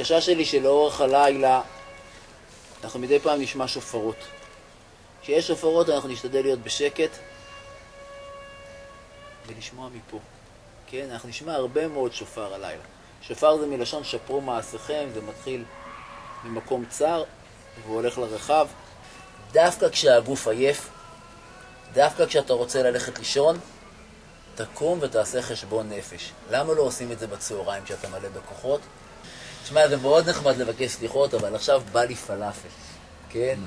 הבקשה שלי שלאורך הלילה אנחנו מדי פעם נשמע שופרות. כשיש שופרות אנחנו נשתדל להיות בשקט ולשמוע מפה. כן, אנחנו נשמע הרבה מאוד שופר הלילה. שופר זה מלשון שפרו מעשיכם, זה מתחיל ממקום צר והולך לרחב. דווקא כשהגוף עייף, דווקא כשאתה רוצה ללכת לישון, תקום ותעשה חשבון נפש. למה לא עושים את זה בצהריים כשאתה מלא בכוחות? תשמע, זה מאוד נחמד לבקש סליחות, אבל עכשיו בא לי פלאפל, כן?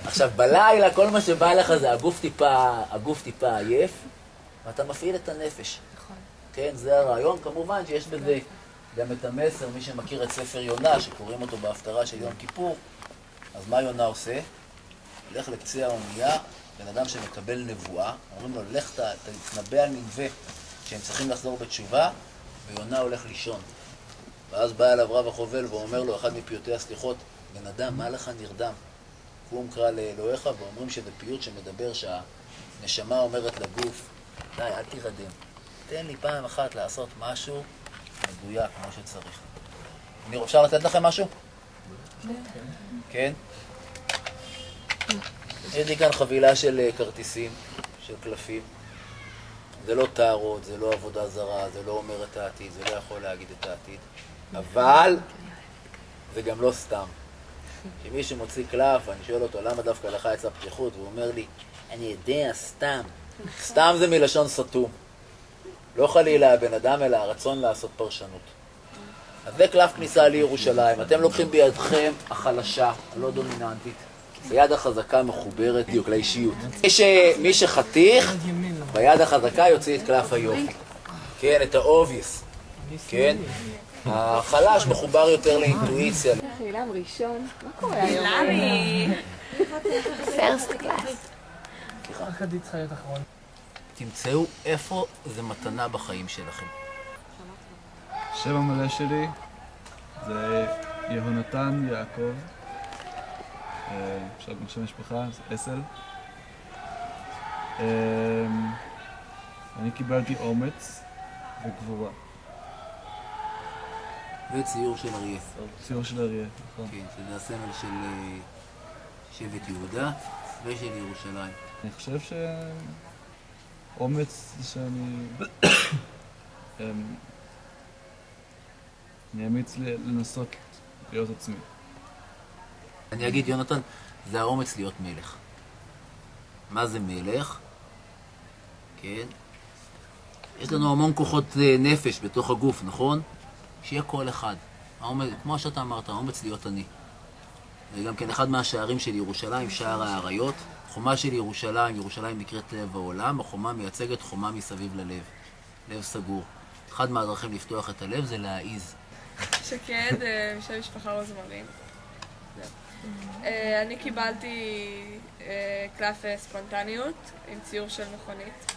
עכשיו, בלילה, כל מה שבא לך זה הגוף טיפה עייף, ואתה מפעיל את הנפש. כן, זה הרעיון. כמובן שיש בזה גם את המסר, מי שמכיר את ספר יונה, שקוראים אותו בהפטרה של יום כיפור, אז מה יונה עושה? הולך לקצה האונייה, בן אדם שמקבל נבואה, אומרים לו, לך תתנבא על ננבה שהם צריכים לחזור בתשובה, ויונה הולך לישון. ואז בא אליו רב החובל ואומר לו, אחד מפיוטי הסליחות, בן אדם, מה לך נרדם? קום קרא לאלוהיך, ואומרים שזה פיוט שמדבר שהנשמה אומרת לגוף, די, אל תירדם. תן לי פעם אחת לעשות משהו מדויק כמו שצריך. אפשר לתת לכם משהו? כן? יש לי כאן חבילה של כרטיסים, של קלפים. זה לא טהרות, זה לא עבודה זרה, זה לא אומר את העתיד, זה לא יכול להגיד את העתיד. אבל זה גם לא סתם. כשמישהו מוציא קלף, אני שואל אותו, למה דווקא לך יצא פתיחות? והוא אומר לי, אני יודע, סתם. סתם זה מלשון סתום. לא חלילה הבן אדם, אלא הרצון לעשות פרשנות. אז זה קלף כניסה לירושלים. אתם לוקחים בידכם החלשה, הלא דומיננטית. ביד החזקה מחוברת דיוק לאישיות. מי שחתיך, ביד החזקה יוציא את קלף היופי. כן, את האובייס. כן? החלש מחובר יותר לאינטואיציה. אילם ראשון, מה קורה היום? פרסט קלאס. איך עדיף צריכה להיות אחרון? תמצאו איפה זה מתנה בחיים שלכם. השם המלא שלי זה יהונתן יעקב. עכשיו גם שם משפחה, זה אסל. אני קיבלתי אומץ וגבורה. וציור של אריה. ציור של אריה, נכון. כן, שזה הסמל של שבט יהודה ושל ירושלים. אני חושב אומץ זה שאני אני אמיץ לנסות להיות עצמי. אני אגיד, יונתן, זה האומץ להיות מלך. מה זה מלך? כן? יש לנו המון כוחות נפש בתוך הגוף, נכון? שיהיה כל אחד. כמו שאתה אמרת, האומץ להיות אני. זה גם כן אחד מהשערים של ירושלים, שער האריות. חומה של ירושלים, ירושלים נקראת לב העולם, החומה מייצגת חומה מסביב ללב. לב סגור. אחד מהדרכים לפתוח את הלב זה להעיז. שקד, שם משפחה רוזמרין. אני קיבלתי קלף ספונטניות עם ציור של מכונית.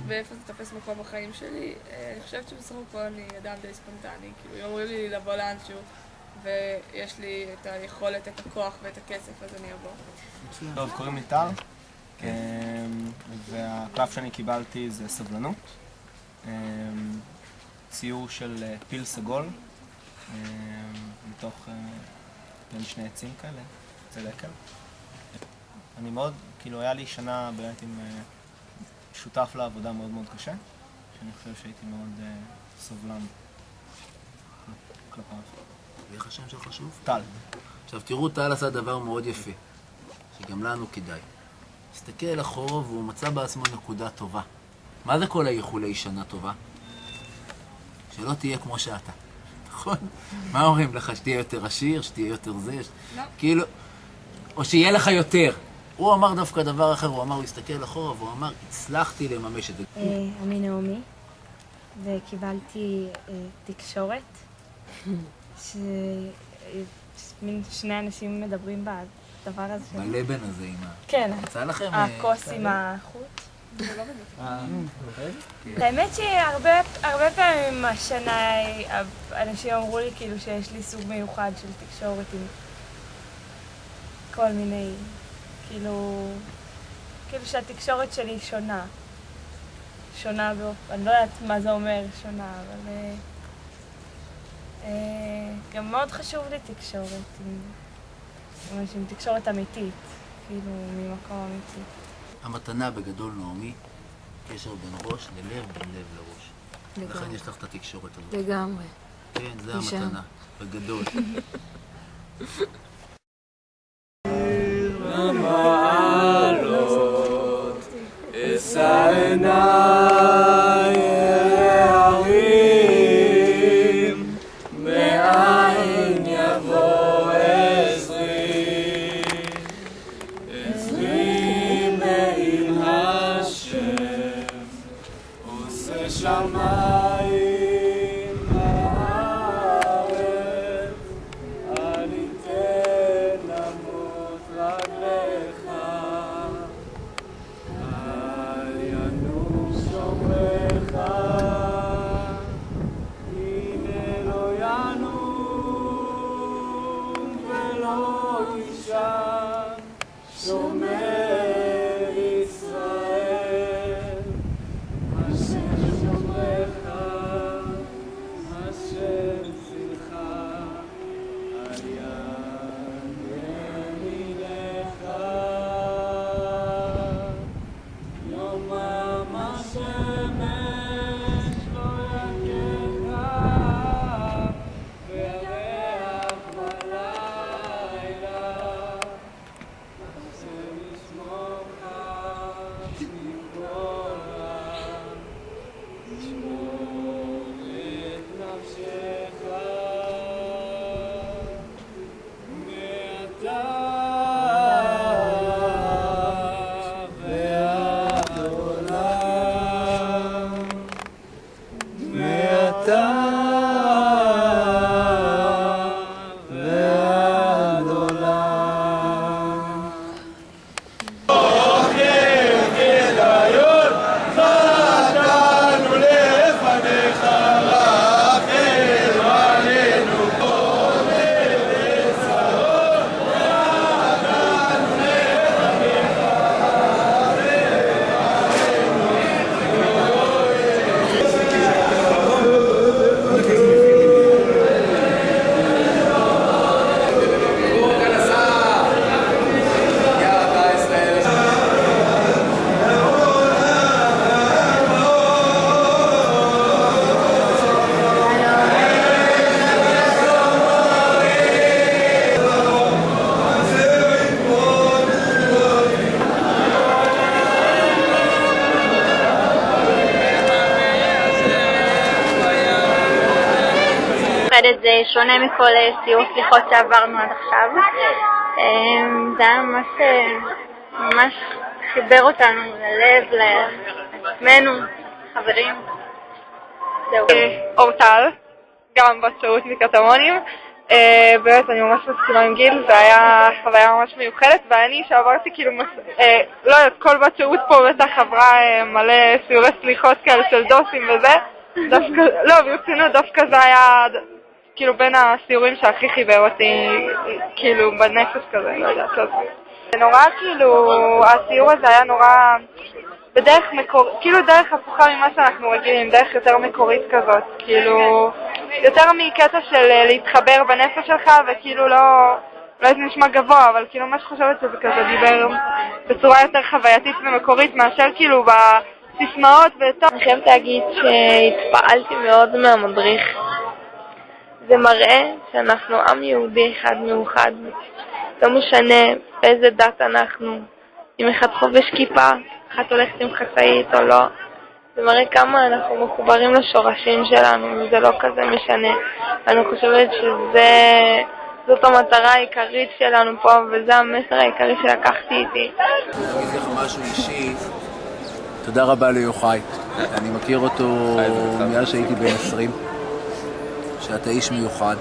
ואיפה זה תופס מקום בחיים שלי? אני חושבת שבסך הכל אני אדם די ספונטני. כאילו, אומרים לי לבוא לאנשהו, ויש לי את היכולת, את הכוח ואת הכסף, אז אני אבוא. טוב, קוראים לי טל, והקלף שאני קיבלתי זה סבלנות. ציור של פיל סגול, מתוך בין שני עצים כאלה, עצי דקל. אני מאוד, כאילו היה לי שנה באמת עם שותף לעבודה מאוד מאוד קשה, שאני חושב שהייתי מאוד סובלן כלפיו. ואיך השם שלך שוב? טל. עכשיו תראו, טל עשה דבר מאוד יפה, שגם לנו כדאי. הסתכל אחורה והוא מצא בעצמו נקודה טובה. מה זה כל האיחולי שנה טובה? שלא תהיה כמו שאתה. נכון? מה אומרים לך? שתהיה יותר עשיר, שתהיה יותר זה? לא. כאילו, או שיהיה לך יותר. הוא אמר דווקא דבר אחר, הוא אמר, הוא הסתכל אחורה והוא אמר, הצלחתי לממש את זה. אני נעמי, וקיבלתי תקשורת, שני אנשים מדברים בדבר הזה. בלבן הזה עם ה... כן, יצא לכם? הכוס עם החוט. האמת שהרבה פעמים השנה אנשים אמרו לי כאילו שיש לי סוג מיוחד של תקשורת עם כל מיני, כאילו שהתקשורת שלי שונה. שונה, אני לא יודעת מה זה אומר שונה, אבל גם מאוד חשוב לי תקשורת, עם תקשורת אמיתית, כאילו ממקום אמיתי. המתנה בגדול, נעמי, קשר בין ראש ללב, בין לב לראש. לכן יש לך את התקשורת הזאת. לגמרי. כן, זה המתנה, בגדול. במעלות אשא עיניי אל ההרים, מאין יבוא עזרי, עזרי מעם השם, עושה שמיים בארץ, אל יתן למות רגליך, אל ינום שומרך, הנה לא ינום ולא יישן, שומר ישראל, השם שומרך, השם צילך, על יד ימינך, יומם השמש לא יכך, וירח בלילה, השם ישמורך מכל רע, ישמור את נפשך, מעתה ועד עולם, מעתה ועד עולם. זה שונה מכל סיור סליחות שעברנו עד עכשיו. זה היה ממש חיבר אותנו ללב, לעצמנו, חברים. זהו. אורטל, גם בשירות מקטמונים. באמת אני ממש מסכימה עם גיל, זה היה חוויה ממש מיוחדת, ואני שעברתי כאילו, לא יודעת, כל בת שירות פה בטח עברה מלא סיורי סליחות כאלה של דוסים וזה, דווקא, לא, ברצינות, דווקא זה היה כאילו בין הסיורים שהכי חיבר אותי, כאילו בנפש כזה, לא יודעת, זה נורא כאילו, הסיור הזה היה נורא בדרך כאילו דרך הפוכה ממה שאנחנו רגילים, דרך יותר מקורית כזאת, כאילו יותר מקטע של להתחבר בנפש שלך, וכאילו לא זה נשמע גבוה, אבל כאילו מה שחושבת שזה כזה דיבר בצורה יותר חווייתית ומקורית מאשר כאילו בסיסמאות וטוב. אני חייבת להגיד שהתפעלתי מאוד מהמדריך. זה מראה שאנחנו עם יהודי אחד מאוחד, לא משנה באיזה דת אנחנו, אם אחד חובש כיפה, אחת הולכת עם חצאית או לא. זה מראה כמה אנחנו מחוברים לשורשים שלנו, וזה לא כזה משנה. אני חושבת שזאת המטרה העיקרית שלנו פה, וזה המסר העיקרי שלקחתי איתי. אני אגיד לך משהו אישי. תודה רבה ליוחאי. אני מכיר אותו מאז שהייתי בן 20. שאתה איש מיוחד.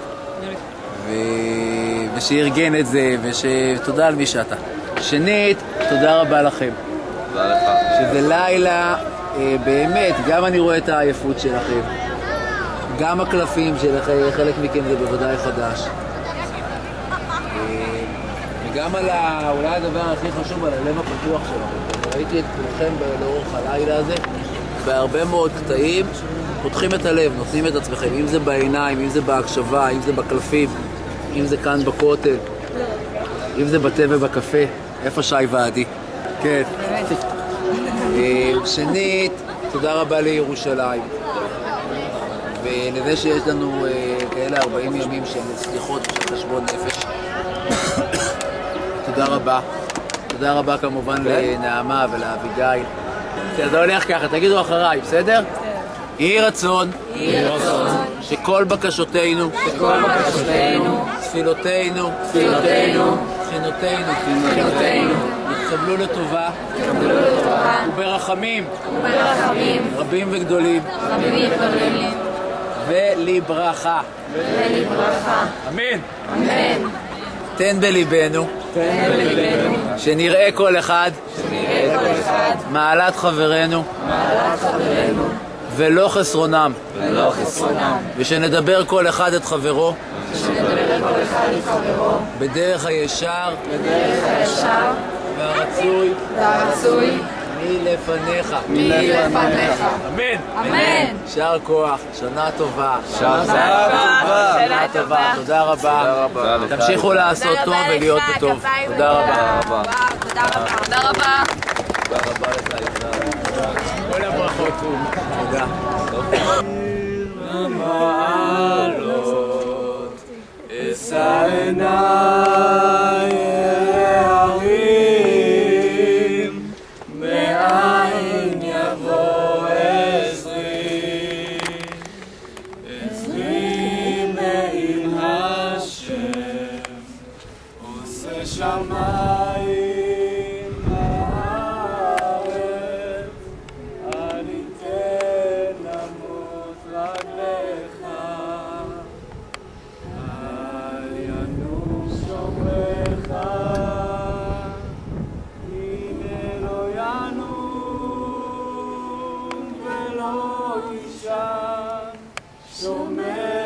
ושארגן את זה, ותודה על מי שאתה. שנית, תודה רבה לכם. תודה לך. שזה לילה, באמת, גם אני רואה את העייפות שלכם. גם הקלפים שלכם, חלק מכם זה בוודאי חדש. וגם על אולי הדבר הכי חשוב, על הלב הפתוח שלכם. ראיתי את כולכם לאורך הלילה הזה, בהרבה מאוד קטעים, פותחים את הלב, נותנים את עצמכם, אם זה בעיניים, אם זה בהקשבה, אם זה בקלפים, אם זה כאן בכותל, אם זה בתה ובקפה, איפה שי ועדי? כן. שנית, תודה רבה לירושלים. ולזה שיש לנו כאלה 40 ימים של סליחות ושל חשבון נפש. תודה רבה. תודה רבה כמובן לנעמה ולאביגיל. זה הולך ככה, תגידו אחריי, בסדר? יהי רצון שכל בקשותינו, תפילותינו, תחינותינו, יתקבלו לטובה וברחמים רבים וגדולים ולברכה. אמן. תן בליבנו שנראה כל אחד מעלת חברנו ולא חסרונם, ושנדבר כל אחד את חברו בדרך הישר והרצוי מלפניך. אמן. שר כוח, שנה טובה. שנה טובה. תודה רבה. תמשיכו לעשות טוב ולהיות בטוב. תודה רבה. תודה רבה. תודה רבה לך, ישראל. כל הברכות. תודה. המעלות אשא עיניי ההרים, מאין יבוא עזרי? עזרי מעם השם, עושה שמיים הארץ, אל יתן למות רגליך, אל ינום שומרך, הנה לא ינום ולא יישן, שומר